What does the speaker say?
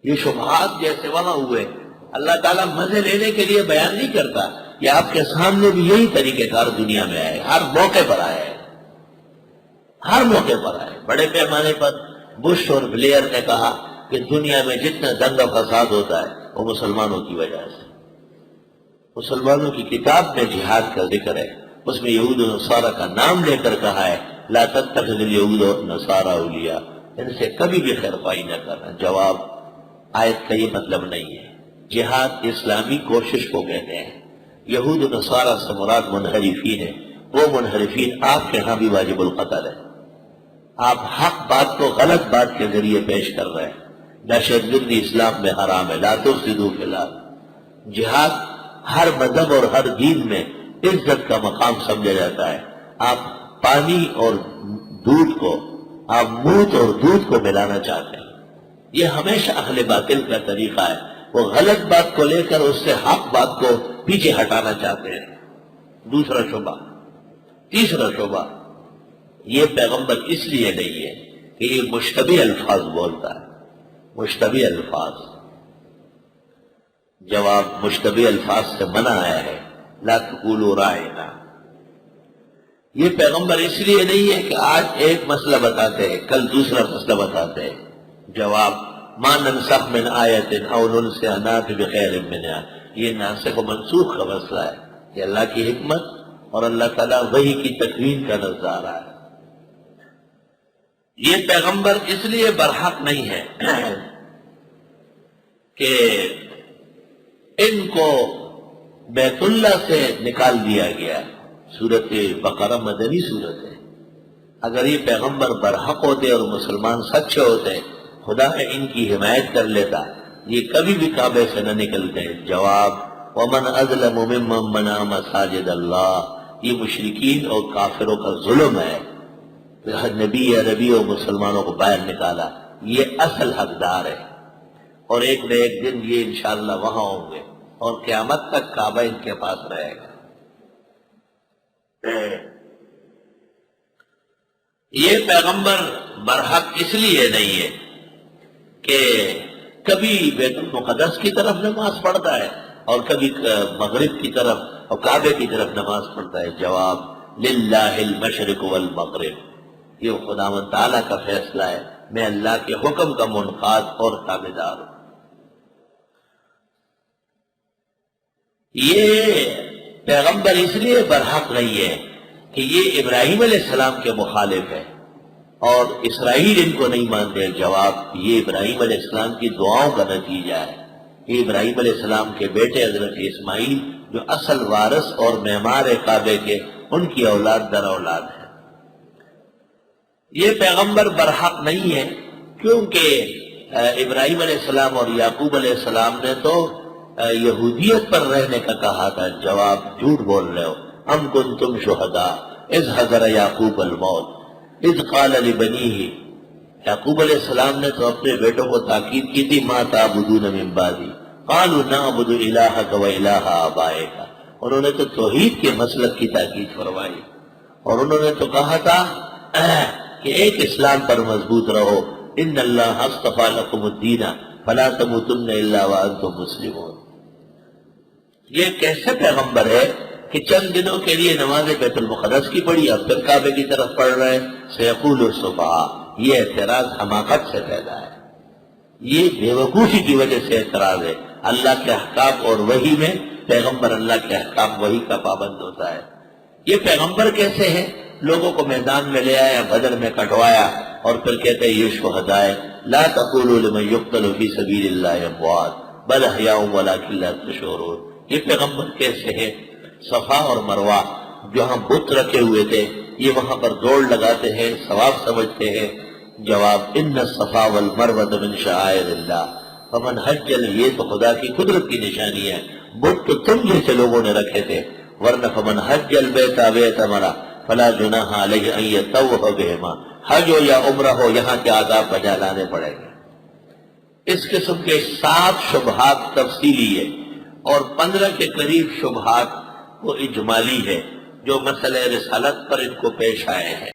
یہ شبہات جیسے وہاں ہوئے، اللہ تعالیٰ مزے لینے کے لیے بیان نہیں کرتا، یہ آپ کے سامنے بھی یہی طریقہ کار دنیا میں آئے، ہر موقع پر آئے، ہر موقع پر آئے۔ بڑے پیمانے پر بش اور بلیئر نے کہا کہ دنیا میں جتنا دنگا فساد ہوتا ہے وہ مسلمانوں کی وجہ سے۔ مسلمانوں کی کتاب میں جہاد کا ذکر ہے، اس میں یہود و نصارہ کا نام لے کر کہا ہے لا تتخذ الیہود والنصارى اولیاء، ان سے کبھی بھی خیر خواہی نہ کرنا۔ جواب، آیت کا یہ مطلب نہیں ہے۔ جہاد اسلامی کوشش کو کہتے ہیں۔ یہود و نصارہ سے مراد منحرفین ہیں، وہ منحرفین آپ کے ہاں بھی واجب القتل ہے۔ آپ حق بات کو غلط بات کے ذریعے پیش کر رہے ہیں۔ دہشت گردی اسلام میں حرام ہے، لا تفسدوا فی الارض۔ جہاد ہر مذہب اور ہر دین میں عزت کا مقام سمجھا جاتا ہے۔ آپ پانی اور دودھ کو، آپ موت اور دودھ کو ملانا چاہتے ہیں، یہ ہمیشہ اہل باطل کا طریقہ ہے۔ وہ غلط بات کو لے کر اس سے حق بات کو پیچھے ہٹانا چاہتے ہیں۔ دوسرا شعبہ۔ تیسرا شعبہ، یہ پیغمبر اس لیے نہیں ہے کہ یہ مشتبہ الفاظ بولتا ہے، مشتبہ الفاظ۔ جواب، مشتبہ الفاظ سے منع آیا ہے، لا تقولوا راعنا۔ یہ پیغمبر اس لیے نہیں ہے کہ آج ایک مسئلہ بتاتے ہیں کل دوسرا مسئلہ بتاتے ہیں۔ جواب، ما ننسخ من آیت او ننسها نأتی بخیر منها، یہ ناسخ و منسوخ کا مسئلہ ہے، یہ اللہ کی حکمت اور اللہ تعالیٰ وحی کی تکوین کا نظارہ ہے۔ یہ پیغمبر اس لیے برحق نہیں ہے کہ ان کو بیت اللہ سے نکال دیا گیا۔ سورۃ بقرہ مدنی سورت ہے۔ اگر یہ پیغمبر برحق ہوتے اور مسلمان سچے ہوتے، خدا ان کی حمایت کر لیتا، یہ کبھی بھی کعبے سے نہ نکلتے۔ جواب، ومن اظلم ممن منع مساجد اللہ، یہ مشرکین اور کافروں کا ظلم ہے۔ نبی عربی اور مسلمانوں کو باہر نکالا، یہ اصل حقدار ہے، اور ایک نہ ایک دن یہ انشاءاللہ وہاں ہوں گے اور قیامت تک کعبہ ان کے پاس رہے گا۔ یہ پیغمبر برحق اس لیے نہیں ہے کہ کبھی بیت المقدس کی طرف نماز پڑھتا ہے اور کبھی مغرب کی طرف اور کعبے کی طرف نماز پڑھتا ہے۔ جواب، للہ المشرق والمغرب، یہ خداوند تعالیٰ کا فیصلہ ہے، میں اللہ کے حکم کا منقاد اور تابعدار ہوں۔ یہ پیغمبر اس لیے برحق نہیں ہے کہ یہ ابراہیم علیہ السلام کے مخالف ہے اور اسرائیل ان کو نہیں مانتے۔ جواب، یہ ابراہیم علیہ السلام کی دعاؤں کا نتیجہ ہے۔ یہ ابراہیم علیہ السلام کے بیٹے حضرت اسماعیل جو اصل وارث اور معمار کعبے کے، ان کی اولاد در اولاد ہے۔ یہ پیغمبر برحق نہیں ہے کیونکہ ابراہیم علیہ السلام اور یعقوب علیہ السلام نے تو یہودیت پر رہنے کا کہا تھا۔ جواب، جھوٹ بول رہے ہو۔ ام کنتم شہداء اذ حضر یعقوب الموت اذ قال لبنیہ، یعقوب علیہ السلام نے تو اپنے بیٹوں کو تاکید کی تھی ما تعبدون من بعدی قالوا نعبد الہک و الہ آبائک، انہوں نے تو توحید کے مسلک کی تاکید فرمائی اور انہوں نے تو کہا تھا کہ ایک اسلام پر مضبوط رہو، ان اللہ اصطفی لکم الدین فلا تموتن الا وانتم مسلمون۔ یہ کیسے پیغمبر ہے کہ چند دنوں کے لیے نماز بیت المقدس کی پڑھی اور پھر کعبے کی طرف پڑھ رہے ہیں؟ سیقول الصفحاء، یہ اعتراض حماقت سے پیدا ہے، یہ بیوقوفی کی وجہ سے اعتراض ہے۔ اللہ کے احکام اور وحی میں پیغمبر اللہ کے احکام وحی کا پابند ہوتا ہے۔ یہ پیغمبر کیسے ہے؟ لوگوں کو میدان میں لے آیا، بدر میں کٹوایا اور پھر کہتے ہیں یہ شہداء ہیں۔ لا تقولوا لمن يقتل في سبيل الله اموات بل احياء ولكن لا تشعرون۔ یہ پیغمبر کیسے ہے؟ صفا اور مروہ جہاں بت رکھے ہوئے تھے، یہ وہاں پر دوڑ لگاتے ہیں، ثواب سمجھتے ہیں۔ جواب، ان الصفا والمروہ من شعائر اللہ فمن حج، یہ تو خدا کی قدرت کی نشانی ہے، بت تو تم جیسے لوگوں نے رکھے تھے، ورنہ فمن حج البیت واعتمر فلا جناح علیہ ان یطوف بہما، حج ہو یا عمرہ ہو، یہاں کے آداب بجا لانے پڑیں گے۔ اس قسم کے 7 شبہات تفصیلی ہے اور 15 کے قریب شبہات وہ اجمالی ہے جو مسئلہ رسالت پر ان کو پیش آئے ہیں۔